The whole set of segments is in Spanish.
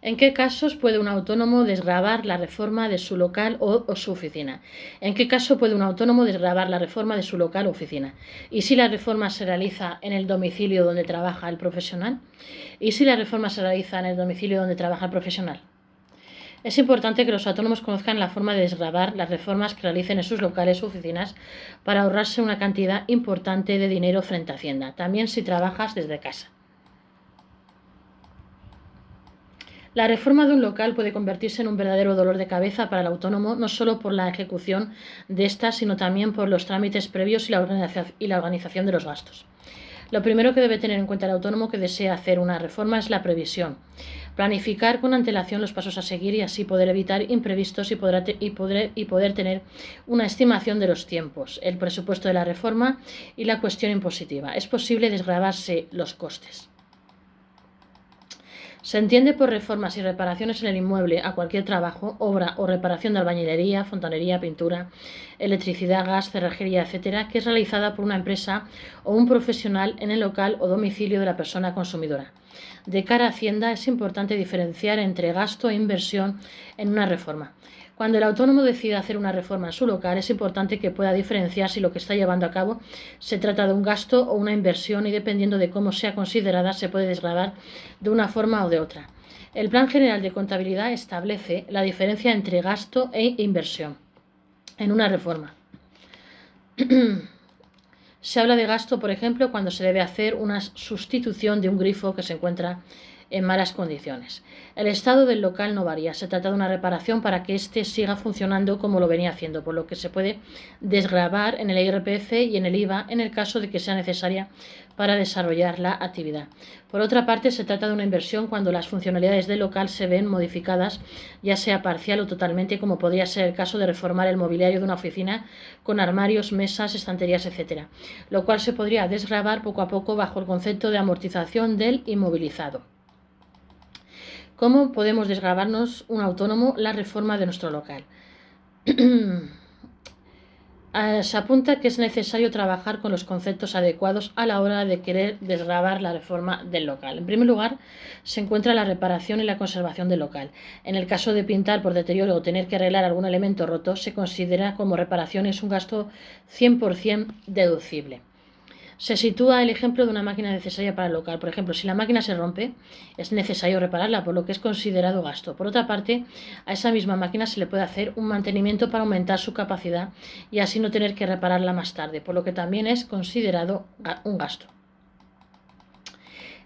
¿En qué casos puede un autónomo desgravar la reforma de su local o su oficina? ¿En qué caso puede un autónomo desgravar la reforma de su local o oficina? ¿Y si la reforma se realiza en el domicilio donde trabaja el profesional? ¿Y si la reforma se realiza en el domicilio donde trabaja el profesional? Es importante que los autónomos conozcan la forma de desgravar las reformas que realicen en sus locales u oficinas para ahorrarse una cantidad importante de dinero frente a Hacienda, también si trabajas desde casa. La reforma de un local puede convertirse en un verdadero dolor de cabeza para el autónomo, no solo por la ejecución de esta, sino también por los trámites previos y la organización de los gastos. Lo primero que debe tener en cuenta el autónomo que desea hacer una reforma es la previsión. Planificar con antelación los pasos a seguir y así poder evitar imprevistos y poder tener una estimación de los tiempos, el presupuesto de la reforma y la cuestión impositiva. Es posible desgravarse los costes. Se entiende por reformas y reparaciones en el inmueble a cualquier trabajo, obra o reparación de albañilería, fontanería, pintura, electricidad, gas, cerrajería, etc., que es realizada por una empresa o un profesional en el local o domicilio de la persona consumidora. De cara a Hacienda es importante diferenciar entre gasto e inversión en una reforma. Cuando el autónomo decida hacer una reforma en su local, es importante que pueda diferenciar si lo que está llevando a cabo se trata de un gasto o una inversión y dependiendo de cómo sea considerada se puede desgravar de una forma o de otra. El Plan General de Contabilidad establece la diferencia entre gasto e inversión en una reforma. Se habla de gasto, por ejemplo, cuando se debe hacer una sustitución de un grifo que se encuentra en malas condiciones. El estado del local no varía, se trata de una reparación para que éste siga funcionando como lo venía haciendo, por lo que se puede desgravar en el IRPF y en el IVA en el caso de que sea necesaria para desarrollar la actividad. Por otra parte, se trata de una inversión cuando las funcionalidades del local se ven modificadas, ya sea parcial o totalmente, como podría ser el caso de reformar el mobiliario de una oficina con armarios, mesas, estanterías, etc., lo cual se podría desgravar poco a poco bajo el concepto de amortización del inmovilizado. ¿Cómo podemos desgravarnos un autónomo la reforma de nuestro local? Se apunta que es necesario trabajar con los conceptos adecuados a la hora de querer desgravar la reforma del local. En primer lugar, se encuentra la reparación y la conservación del local. En el caso de pintar por deterioro o tener que arreglar algún elemento roto, se considera como reparación y es un gasto 100% deducible. Se sitúa el ejemplo de una máquina necesaria para el local. Por ejemplo, si la máquina se rompe, es necesario repararla, por lo que es considerado gasto. Por otra parte, a esa misma máquina se le puede hacer un mantenimiento para aumentar su capacidad y así no tener que repararla más tarde, por lo que también es considerado un gasto.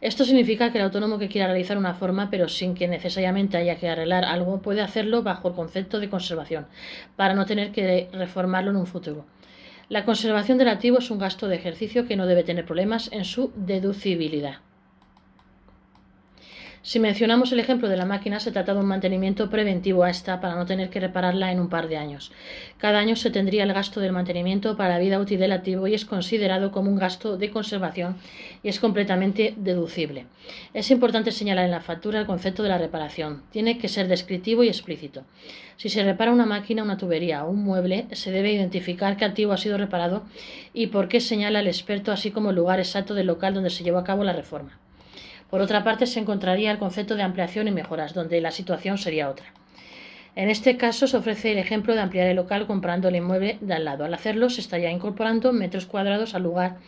Esto significa que el autónomo que quiera realizar una forma, pero sin que necesariamente haya que arreglar algo, puede hacerlo bajo el concepto de conservación, para no tener que reformarlo en un futuro. La conservación del activo es un gasto de ejercicio que no debe tener problemas en su deducibilidad. Si mencionamos el ejemplo de la máquina, se trata de un mantenimiento preventivo a esta para no tener que repararla en un par de años. Cada año se tendría el gasto del mantenimiento para la vida útil del activo y es considerado como un gasto de conservación y es completamente deducible. Es importante señalar en la factura el concepto de la reparación. Tiene que ser descriptivo y explícito. Si se repara una máquina, una tubería o un mueble, se debe identificar qué activo ha sido reparado y por qué señala el experto, así como el lugar exacto del local donde se llevó a cabo la reforma. Por otra parte, se encontraría el concepto de ampliación y mejoras, donde la situación sería otra. En este caso, se ofrece el ejemplo de ampliar el local comprando el inmueble de al lado. Al hacerlo, se estaría incorporando metros cuadrados al lugar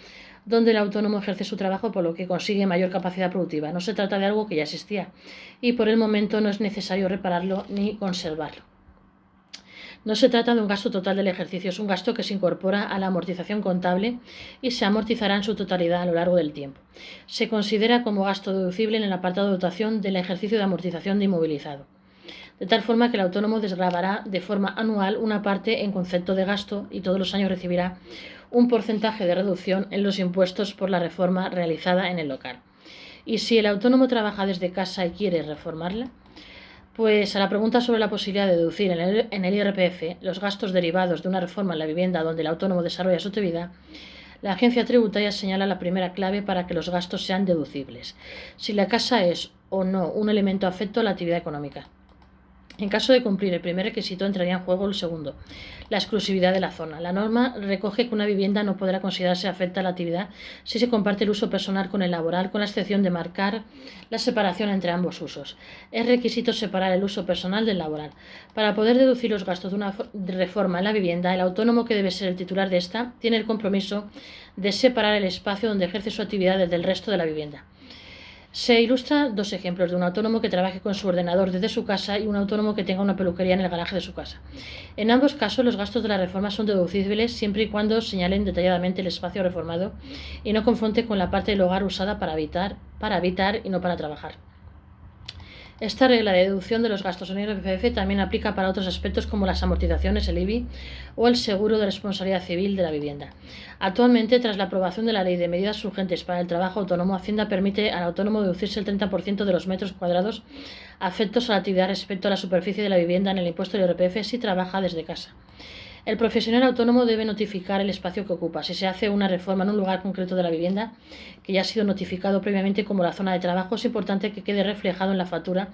donde el autónomo ejerce su trabajo, por lo que consigue mayor capacidad productiva. No se trata de algo que ya existía y por el momento no es necesario repararlo ni conservarlo. No se trata de un gasto total del ejercicio, es un gasto que se incorpora a la amortización contable y se amortizará en su totalidad a lo largo del tiempo. Se considera como gasto deducible en el apartado de dotación del ejercicio de amortización de inmovilizado, de tal forma que el autónomo desgravará de forma anual una parte en concepto de gasto y todos los años recibirá un porcentaje de reducción en los impuestos por la reforma realizada en el local. Y si el autónomo trabaja desde casa y quiere reformarla, pues a la pregunta sobre la posibilidad de deducir en el IRPF los gastos derivados de una reforma en la vivienda donde el autónomo desarrolla su actividad, la agencia tributaria señala la primera clave para que los gastos sean deducibles: si la casa es o no un elemento afecto a la actividad económica. En caso de cumplir el primer requisito, entraría en juego el segundo, la exclusividad de la zona. La norma recoge que una vivienda no podrá considerarse afecta a la actividad si se comparte el uso personal con el laboral, con la excepción de marcar la separación entre ambos usos. Es requisito separar el uso personal del laboral. Para poder deducir los gastos de una reforma en la vivienda, el autónomo, que debe ser el titular de esta, tiene el compromiso de separar el espacio donde ejerce su actividad del resto de la vivienda. Se ilustra dos ejemplos de un autónomo que trabaje con su ordenador desde su casa y un autónomo que tenga una peluquería en el garaje de su casa. En ambos casos, los gastos de la reforma son deducibles siempre y cuando señalen detalladamente el espacio reformado y no confronte con la parte del hogar usada para habitar y no para trabajar. Esta regla de deducción de los gastos en IRPF también aplica para otros aspectos como las amortizaciones, el IBI o el seguro de responsabilidad civil de la vivienda. Actualmente, tras la aprobación de la Ley de Medidas Urgentes para el Trabajo Autónomo, Hacienda permite al autónomo deducirse el 30% de los metros cuadrados afectos a la actividad respecto a la superficie de la vivienda en el impuesto del IRPF si trabaja desde casa. El profesional autónomo debe notificar el espacio que ocupa. Si se hace una reforma en un lugar concreto de la vivienda que ya ha sido notificado previamente como la zona de trabajo, es importante que quede reflejado en la factura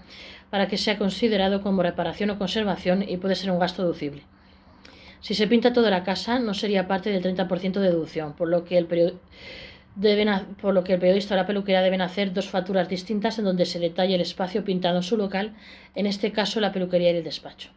para que sea considerado como reparación o conservación y puede ser un gasto deducible. Si se pinta toda la casa, no sería parte del 30% de deducción, por lo que el periodista o la peluquera deben hacer dos facturas distintas en donde se detalle el espacio pintado en su local, en este caso la peluquería y el despacho.